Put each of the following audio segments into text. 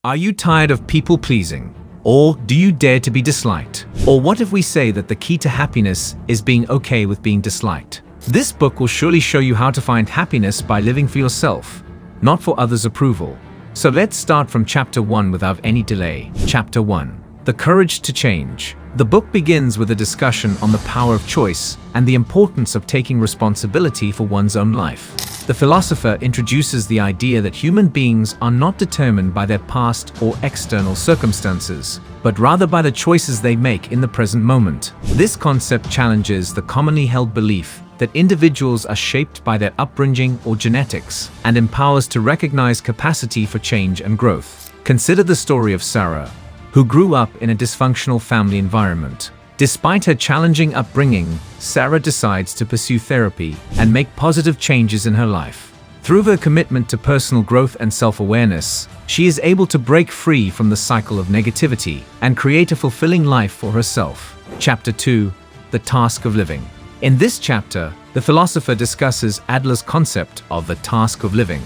Are you tired of people pleasing? Or do you dare to be disliked? Or what if we say that the key to happiness is being okay with being disliked? This book will surely show you how to find happiness by living for yourself, not for others' approval. So let's start from chapter 1 without any delay. Chapter 1. The Courage to Change. The book begins with a discussion on the power of choice and the importance of taking responsibility for one's own life. The philosopher introduces the idea that human beings are not determined by their past or external circumstances, but rather by the choices they make in the present moment. This concept challenges the commonly held belief that individuals are shaped by their upbringing or genetics, and empowers to recognize capacity for change and growth. Consider the story of Sarah, who grew up in a dysfunctional family environment. Despite her challenging upbringing, Sarah decides to pursue therapy and make positive changes in her life. Through her commitment to personal growth and self-awareness, she is able to break free from the cycle of negativity and create a fulfilling life for herself. Chapter 2. The Task of Living. In this chapter, the philosopher discusses Adler's concept of the task of living,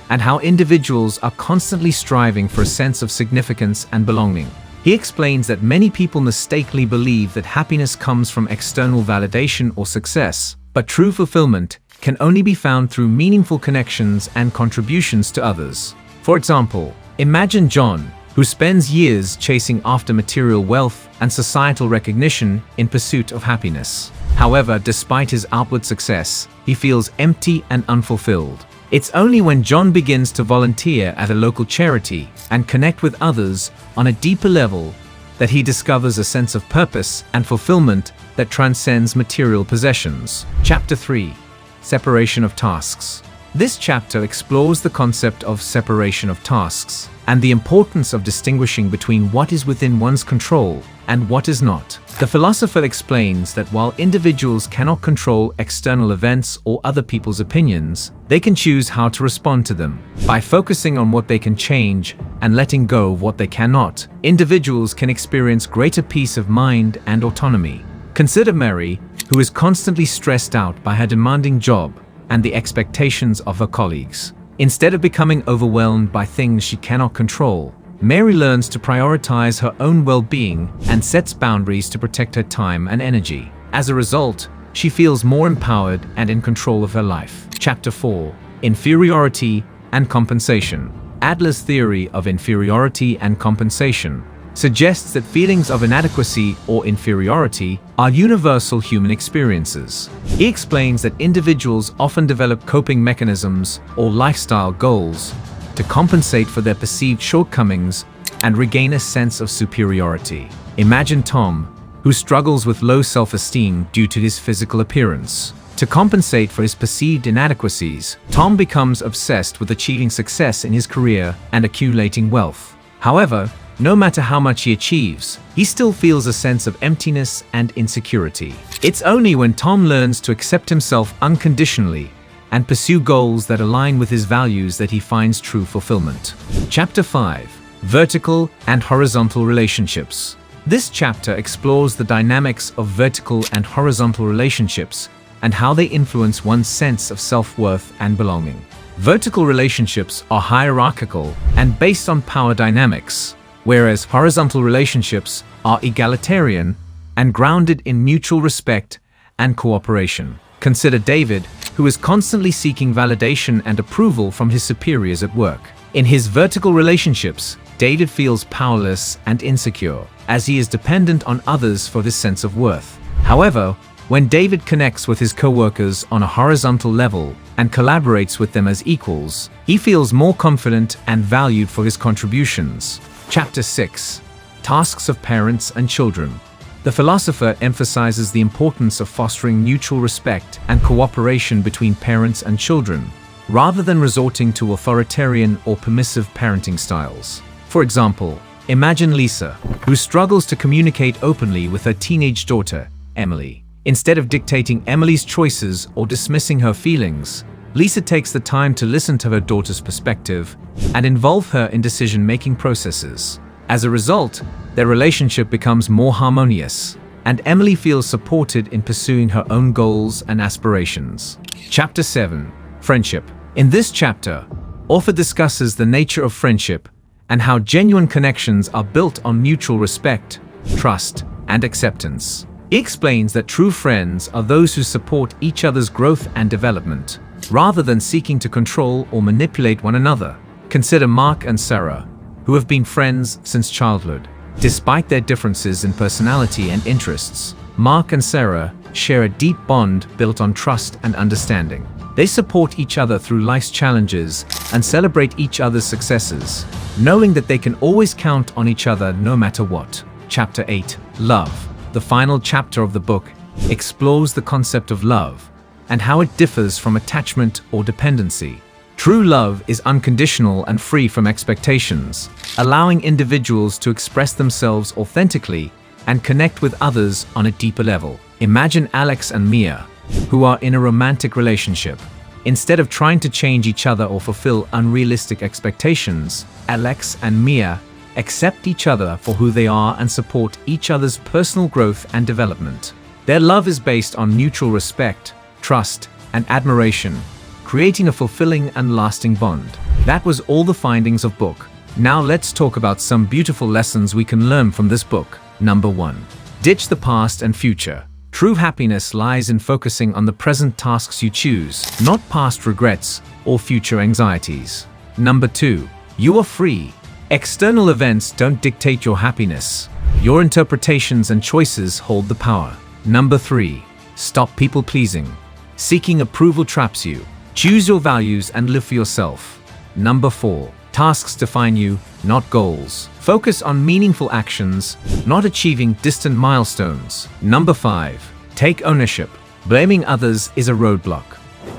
and how individuals are constantly striving for a sense of significance and belonging. He explains that many people mistakenly believe that happiness comes from external validation or success, but true fulfillment can only be found through meaningful connections and contributions to others. For example, imagine John, who spends years chasing after material wealth and societal recognition in pursuit of happiness. However, despite his outward success, he feels empty and unfulfilled. It's only when John begins to volunteer at a local charity and connect with others on a deeper level that he discovers a sense of purpose and fulfillment that transcends material possessions. Chapter 3. Separation of Tasks. This chapter explores the concept of separation of tasks and the importance of distinguishing between what is within one's control and what is not. The philosopher explains that while individuals cannot control external events or other people's opinions, they can choose how to respond to them. By focusing on what they can change and letting go of what they cannot, individuals can experience greater peace of mind and autonomy. Consider Mary, who is constantly stressed out by her demanding job and the expectations of her colleagues. Instead of becoming overwhelmed by things she cannot control, Mary learns to prioritize her own well-being and sets boundaries to protect her time and energy. As a result, she feels more empowered and in control of her life. Chapter 4. Inferiority and Compensation. Adler's theory of inferiority and compensation suggests that feelings of inadequacy or inferiority are universal human experiences. He explains that individuals often develop coping mechanisms or lifestyle goals to compensate for their perceived shortcomings and regain a sense of superiority. Imagine Tom, who struggles with low self-esteem due to his physical appearance. To compensate for his perceived inadequacies, Tom becomes obsessed with achieving success in his career and accumulating wealth. However, no matter how much he achieves, he still feels a sense of emptiness and insecurity. It's only when Tom learns to accept himself unconditionally and pursue goals that align with his values that he finds true fulfillment. Chapter 5. Vertical and Horizontal Relationships. This chapter explores the dynamics of vertical and horizontal relationships and how they influence one's sense of self-worth and belonging. Vertical relationships are hierarchical and based on power dynamics, whereas horizontal relationships are egalitarian and grounded in mutual respect and cooperation. Consider David, who is constantly seeking validation and approval from his superiors at work. In his vertical relationships, David feels powerless and insecure, as he is dependent on others for this sense of worth. However, when David connects with his co-workers on a horizontal level and collaborates with them as equals, he feels more confident and valued for his contributions. Chapter 6. Tasks of Parents and Children. The philosopher emphasizes the importance of fostering mutual respect and cooperation between parents and children, rather than resorting to authoritarian or permissive parenting styles. For example, imagine Lisa, who struggles to communicate openly with her teenage daughter, Emily. Instead of dictating Emily's choices or dismissing her feelings, Lisa takes the time to listen to her daughter's perspective and involve her in decision-making processes. As a result, their relationship becomes more harmonious, and Emily feels supported in pursuing her own goals and aspirations. Chapter 7. Friendship. In this chapter, author discusses the nature of friendship and how genuine connections are built on mutual respect, trust, and acceptance. He explains that true friends are those who support each other's growth and development, rather than seeking to control or manipulate one another. Consider Mark and Sarah, who have been friends since childhood. Despite their differences in personality and interests, Mark and Sarah share a deep bond built on trust and understanding. They support each other through life's challenges and celebrate each other's successes, knowing that they can always count on each other no matter what. Chapter 8. Love. The final chapter of the book explores the concept of love and how it differs from attachment or dependency. True love is unconditional and free from expectations, allowing individuals to express themselves authentically and connect with others on a deeper level. Imagine Alex and Mia, who are in a romantic relationship. Instead of trying to change each other or fulfill unrealistic expectations, Alex and Mia accept each other for who they are and support each other's personal growth and development. Their love is based on mutual respect, trust, and admiration, creating a fulfilling and lasting bond. That was all the findings of book. Now let's talk about some beautiful lessons we can learn from this book. Number 1. Ditch the past and future. True happiness lies in focusing on the present tasks you choose, not past regrets or future anxieties. Number 2. You are free. External events don't dictate your happiness. Your interpretations and choices hold the power. Number 3. Stop people-pleasing. Seeking approval traps you. Choose your values and live for yourself. Number 4. Tasks define you, not goals. Focus on meaningful actions, not achieving distant milestones. Number 5. Take ownership. Blaming others is a roadblock.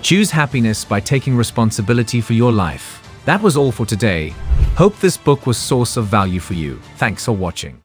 Choose happiness by taking responsibility for your life. That was all for today. Hope this book was source of value for you. Thanks for watching.